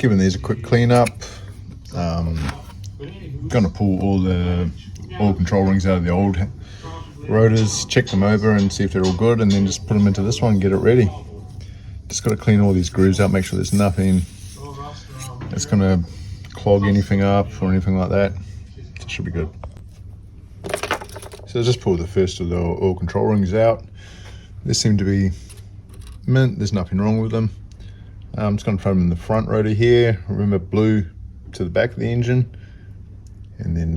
giving these a quick clean up. Gonna pull all the oil control rings out of the old rotors, check them over and see if they're all good, and then just put them into this one and get it ready. Just got to clean all these grooves out, make sure there's nothing that's gonna clog anything up or anything like that. So it should be good. So just pull the first of the oil control rings out. They seem to be mint, there's nothing wrong with them. I'm just going to throw them in the front rotor here. Remember, blue to the back of the engine, and then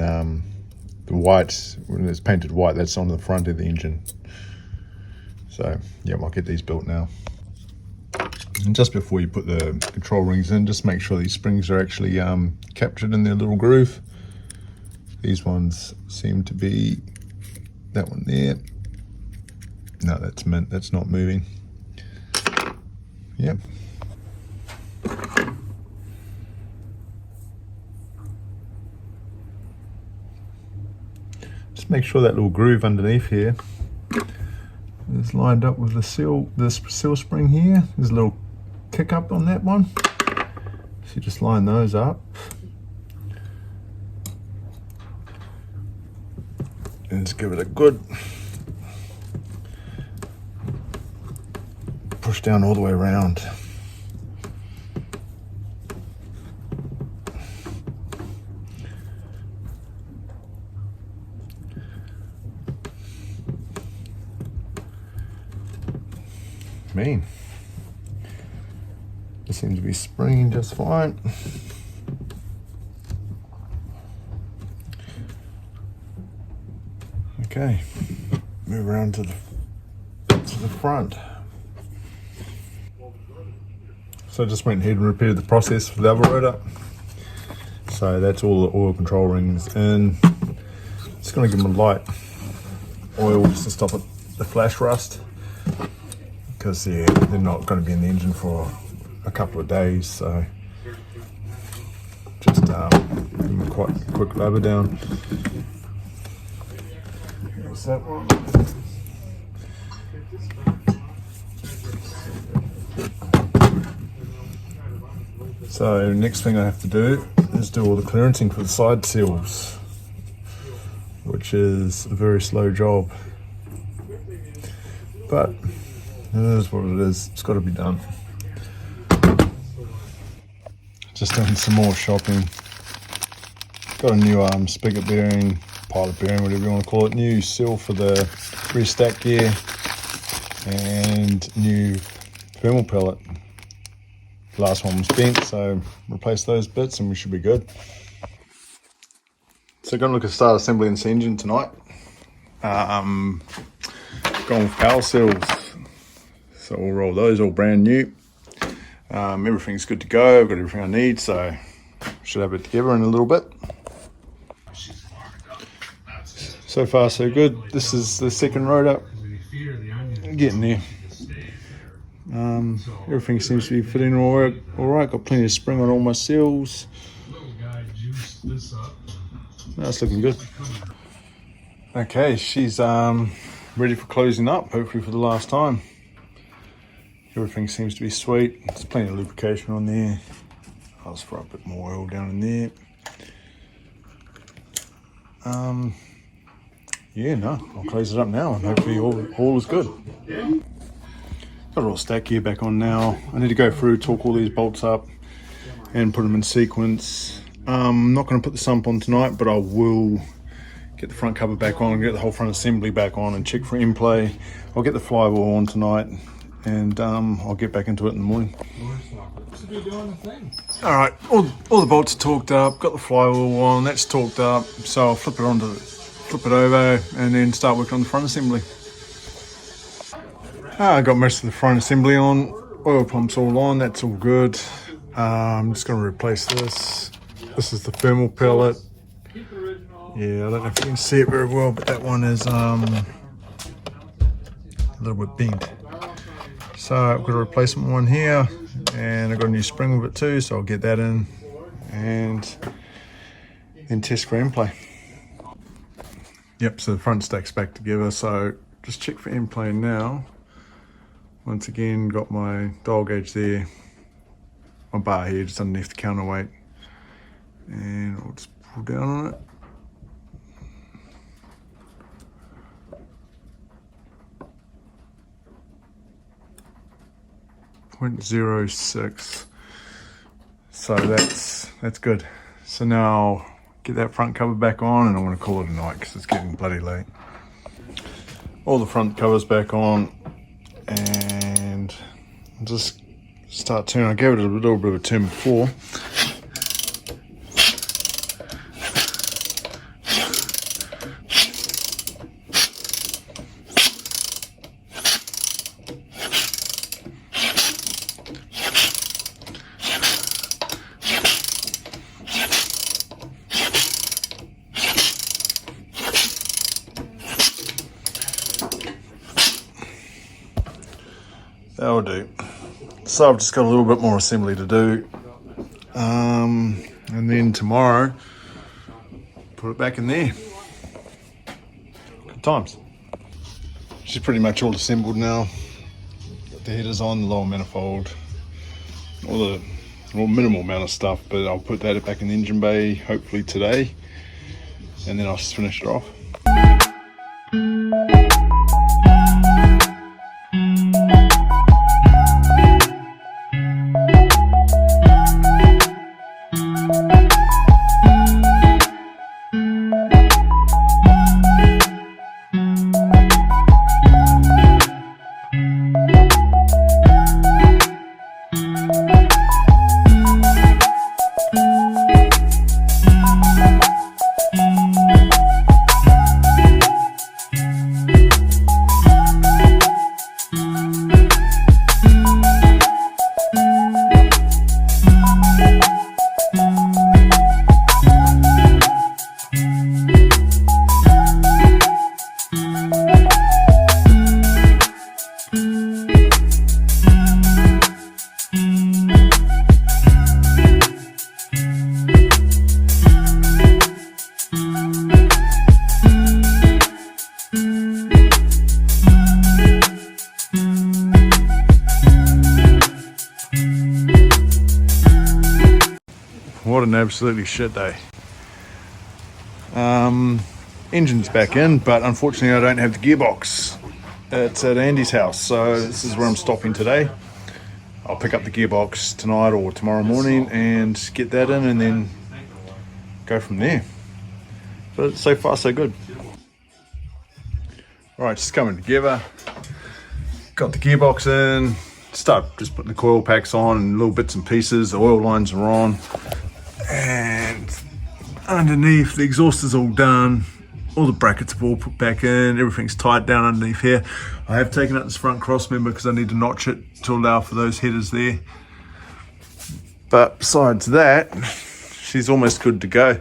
the white, when it's painted white, that's on the front of the engine. So yeah, I'll get these built now. And just before you put the control rings in, just make sure these springs are actually captured in their little groove. These ones seem to be, that one there. No, that's mint, that's not moving. Yep. Just make sure that little groove underneath here is lined up with the seal, this seal spring here. There's a little kick up on that one. So you just line those up. And just give it a good push down all the way around. Man, this seems to be springing just fine. Okay, move around to the front. So I just went ahead and repeated the process for the other rotor. So that's all the oil control rings in. Just going to give them a light oil just to stop the flash rust, because yeah, they're not going to be in the engine for a couple of days. So just give them a quite quick rubber down. Here's that one. So next thing I have to do is do all the clearancing for the side seals, which is a very slow job, but it is what it is. It's got to be done. Just doing some more shopping. Got a new spigot bearing, pilot bearing, whatever you want to call it. New seal for the rear stack gear, and new thermal pellet. The last one was bent, so replace those bits and we should be good. So going to look at start assembling this engine tonight. Going with power seals. So we'll roll those, all brand new. Everything's good to go. I've got everything I need, so should have it together in a little bit. So far so good. This is the second rotor. Getting there. Everything seems to be fitting all right. Got plenty of spring on all my seals. That's looking good. Okay, she's ready for closing up, hopefully for the last time. Everything seems to be sweet. There's plenty of lubrication on there. I'll just throw a bit more oil down in there. Yeah, no, I'll close it up now and hopefully all is good. Got it all stacked gear back on now. I need to go through, torque all these bolts up and put them in sequence. I'm not going to put the sump on tonight, but I will get the front cover back on, get the whole front assembly back on and check for in-play. I'll get the flywheel on tonight, and I'll get back into it in the morning. All right, all the bolts are torqued up, got the flywheel on, that's torqued up, so I'll flip it over and then start working on the front assembly. I got most of the front assembly on, oil pumps all on, that's all good. I'm just going to replace this. This is the thermal pellet. Yeah, I don't know if you can see it very well, but that one is a little bit bent. So I've got a replacement one here, and I've got a new spring with it too, so I'll get that in and then test for in-play. Yep, so the front stack's back together, so just check for in-play now. Once again, got my dial gauge there my bar here just underneath the counterweight, and I'll just pull down on it. .06. So that's good. So now get that front cover back on, and I want to call it a night because it's getting bloody late. All the front covers back on, and I'll just start turning. I gave it a little bit of a turn before. That'll do. So I've just got a little bit more assembly to do. And then tomorrow, put it back in there. Good times. She's pretty much all assembled now. Got the headers on, the lower manifold, all the minimal amount of stuff, but I'll put that back in the engine bay hopefully today, and then I'll just finish it off. What an absolutely shit day. Engine's back in, but unfortunately I don't have the gearbox. It's at Andy's house, so this is where I'm stopping today. I'll pick up the gearbox tonight or tomorrow morning and get that in, and then go from there. But so far so good. Alright, just coming together. Got the gearbox in. Start just putting the coil packs on and little bits and pieces. The oil lines are on. And underneath, the exhaust is all done. All the brackets have all put back in. Everything's tight down underneath here. I have taken out this front cross member because I need to notch it to allow for those headers there. But besides that, she's almost good to go.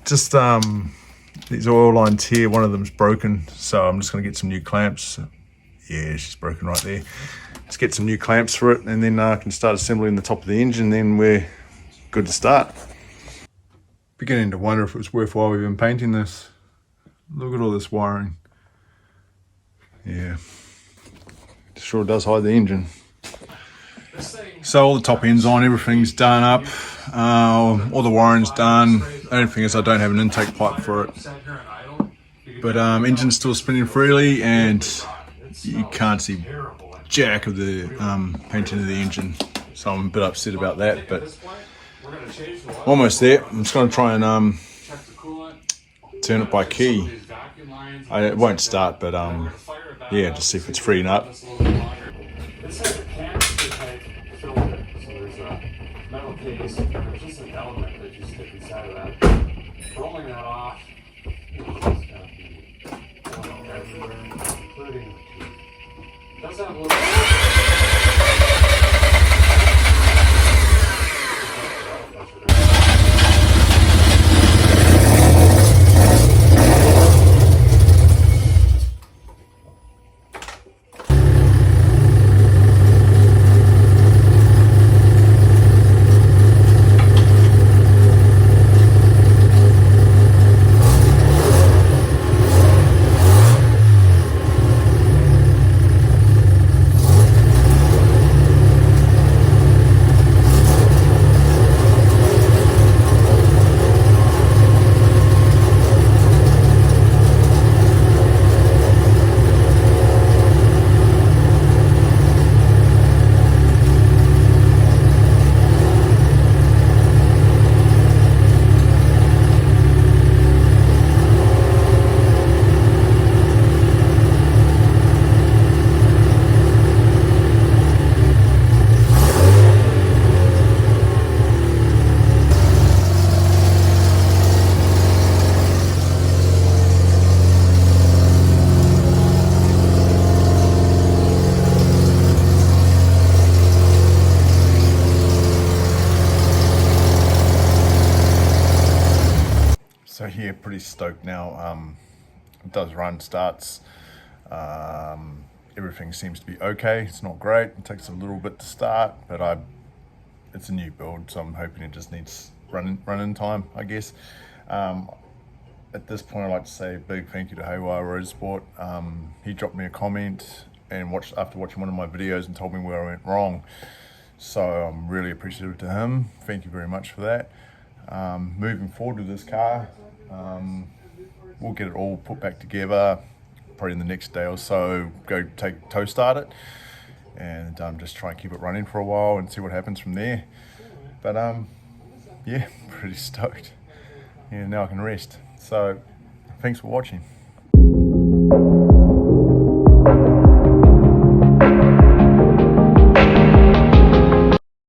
Just these oil lines here, one of them's broken, so I'm just going to get some new clamps. Yeah, she's broken right there. Let's get some new clamps for it, and then I can start assembling the top of the engine, then we're good to start. Beginning to wonder if it was worthwhile even painting this. Look at all this wiring. Yeah, sure does hide the engine. So all the top ends on, everything's done up, all the wiring's done. The only thing is I don't have an intake pipe for it. But engine's still spinning freely, and you can't see jack of the painting of the engine. So I'm a bit upset about that, but almost there. I'm just going to try and turn it by key. It won't start, but yeah, just see if it's freeing up. This has a canister type filter, so there's a metal case, and there's just an element that you stick inside of that. Rolling that off is just going to be going everywhere, including the tube. It does have a little. yeah, pretty stoked now. It does run, starts, everything seems to be okay. It's not great, it takes a little bit to start, but it's a new build, so I'm hoping it just needs run-in time, I guess. At this point, I'd like to say a big thank you to Haywire Rotor. He dropped me a comment and after watching one of my videos and told me where I went wrong. So I'm really appreciative to him. Thank you very much for that. Moving forward with this car, we'll get it all put back together probably in the next day or so, go tow start it, and just try and keep it running for a while and see what happens from there. But yeah, pretty stoked. Yeah, now I can rest. So thanks for watching.